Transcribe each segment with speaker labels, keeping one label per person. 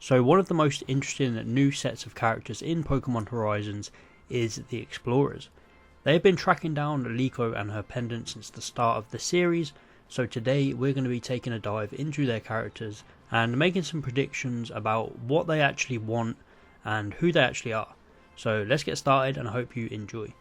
Speaker 1: So one of the most interesting new sets of characters in Pokemon Horizons is the Explorers. They have been tracking down Liko and her pendant since the start of the series, so today we're going to be taking a dive into their characters and making some predictions about what they actually want and who they actually are. So let's get started and I hope you enjoy.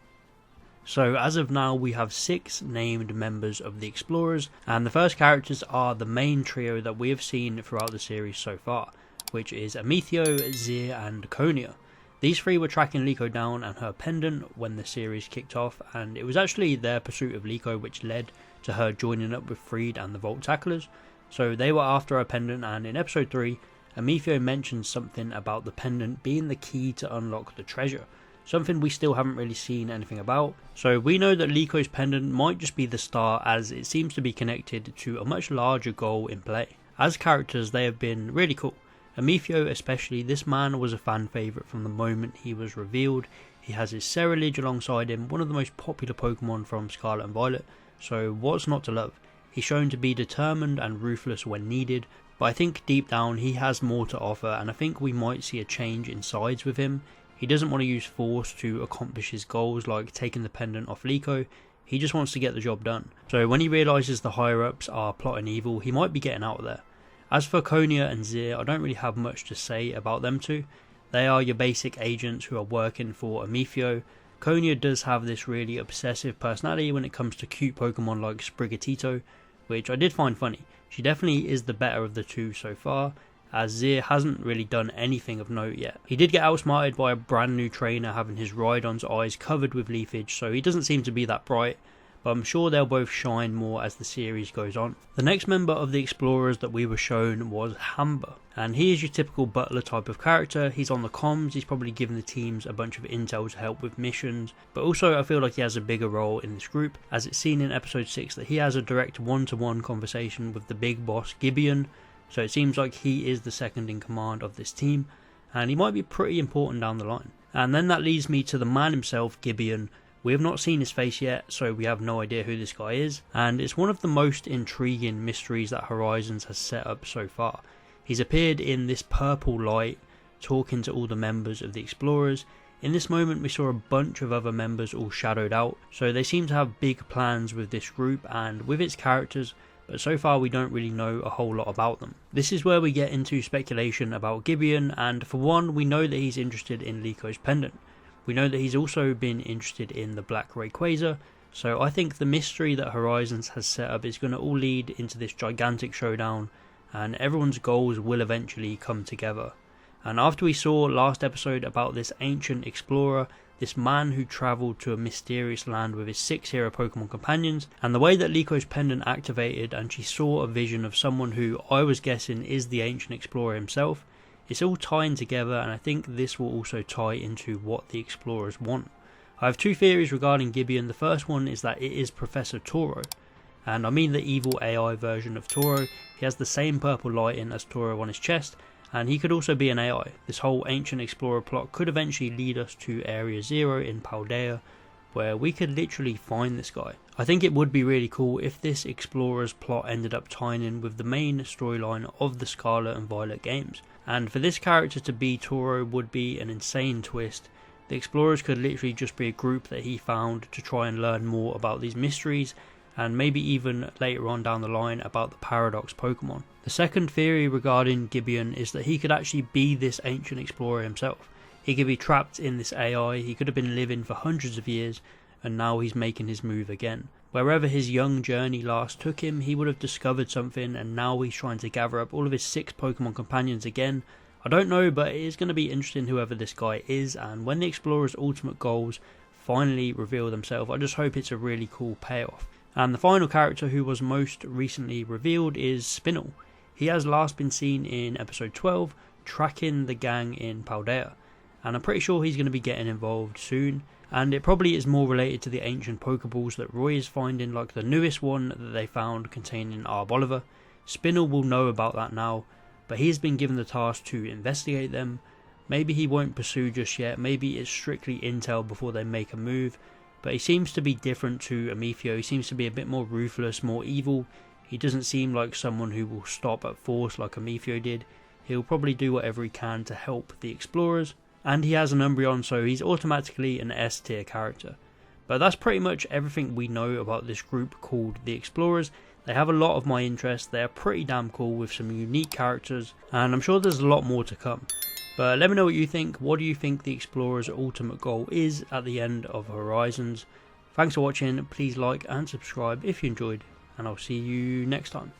Speaker 1: So as of now we have 6 named members of the Explorers, and the first characters are the main trio that we have seen throughout the series so far, which is Amethio, Zir and Konia. These 3 were tracking Liko down and her pendant when the series kicked off, and it was actually their pursuit of Liko which led to her joining up with Freed and the Vault Tacklers. So they were after her pendant, and in episode 3 Amethio mentioned something about the pendant being the key to unlock the treasure, something we still haven't really seen anything about. So we know that Liko's pendant might just be the start, as it seems to be connected to a much larger goal in play. As characters they have been really cool. Amethio especially, this man was a fan favourite from the moment he was revealed. He has his Ceruledge alongside him, one of the most popular Pokemon from Scarlet and Violet, so what's not to love? He's shown to be determined and ruthless when needed, but I think deep down he has more to offer, and I think we might see a change in sides with him. He doesn't want to use force to accomplish his goals like taking the pendant off Liko, he just wants to get the job done. So when he realises the higher ups are plotting evil, he might be getting out of there. As for Konia and Zir, I don't really have much to say about them two. They are your basic agents who are working for Amethio. Konia does have this really obsessive personality when it comes to cute Pokemon like Sprigatito, which I did find funny. She definitely is the better of the two so far, as Zir hasn't really done anything of note yet. He did get outsmarted by a brand new trainer having his Rhydon's eyes covered with leafage, so he doesn't seem to be that bright, but I'm sure they'll both shine more as the series goes on. The next member of the Explorers that we were shown was Hamba, and he is your typical butler type of character. He's on the comms, he's probably giving the teams a bunch of intel to help with missions, but also I feel like he has a bigger role in this group, as it's seen in episode 6 that he has a direct one-to-one conversation with the big boss Gibeon, so it seems like he is the second in command of this team, and he might be pretty important down the line. And then that leads me to the man himself, Gibeon. We have not seen his face yet, so we have no idea who this guy is, and it's one of the most intriguing mysteries that Horizons has set up so far. He's appeared in this purple light, talking to all the members of the Explorers. In this moment we saw a bunch of other members all shadowed out, so they seem to have big plans with this group and with its characters, but so far we don't really know a whole lot about them. This is where we get into speculation about Gibeon, and for one, we know that he's interested in Liko's pendant. We know that he's also been interested in the Black Rayquaza, so I think the mystery that Horizons has set up is going to all lead into this gigantic showdown, and everyone's goals will eventually come together. And after we saw last episode about this ancient explorer, this man who travelled to a mysterious land with his 6 hero Pokemon companions, and the way that Liko's pendant activated and she saw a vision of someone who I was guessing is the ancient explorer himself, it's all tying together, and I think this will also tie into what the Explorers want. I have 2 theories regarding Gibeon. The first one is that it is Professor Toro, and I mean the evil AI version of Toro. He has the same purple lighting as Toro on his chest, and he could also be an AI. This whole ancient explorer plot could eventually lead us to Area 0 in Paldea, where we could literally find this guy. I think it would be really cool if this Explorers plot ended up tying in with the main storyline of the Scarlet and Violet games. And for this character to be Toro would be an insane twist. The Explorers could literally just be a group that he found to try and learn more about these mysteries, and maybe even later on down the line about the Paradox Pokemon. The second theory regarding Gibeon is that he could actually be this ancient explorer himself. He could be trapped in this AI, he could have been living for hundreds of years, and now he's making his move again. Wherever his young journey last took him, he would have discovered something, and now he's trying to gather up all of his 6 Pokemon companions again. I don't know, but it is going to be interesting whoever this guy is, and when the Explorer's ultimate goals finally reveal themselves, I just hope it's a really cool payoff. And the final character who was most recently revealed is Spinel. He has last been seen in episode 12, tracking the gang in Paldea, and I'm pretty sure he's going to be getting involved soon. And it probably is more related to the ancient Pokeballs that Roy is finding, like the newest one that they found containing Arboliver. Spinel will know about that now, but he's been given the task to investigate them. Maybe he won't pursue just yet, maybe it's strictly intel before they make a move, but he seems to be different to Amethio. He seems to be a bit more ruthless, more evil. He doesn't seem like someone who will stop at force like Amethio did. he'll probably do whatever he can to help the explorers, and he has an Umbreon, so he's automatically an S tier character. But that's pretty much everything we know about this group called the Explorers. They have a lot of my interest, they are pretty damn cool with some unique characters, and I'm sure there's a lot more to come. But let me know what you think. What do you think the Explorers' ultimate goal is at the end of Horizons? Thanks for watching, please like and subscribe if you enjoyed, and I'll see you next time.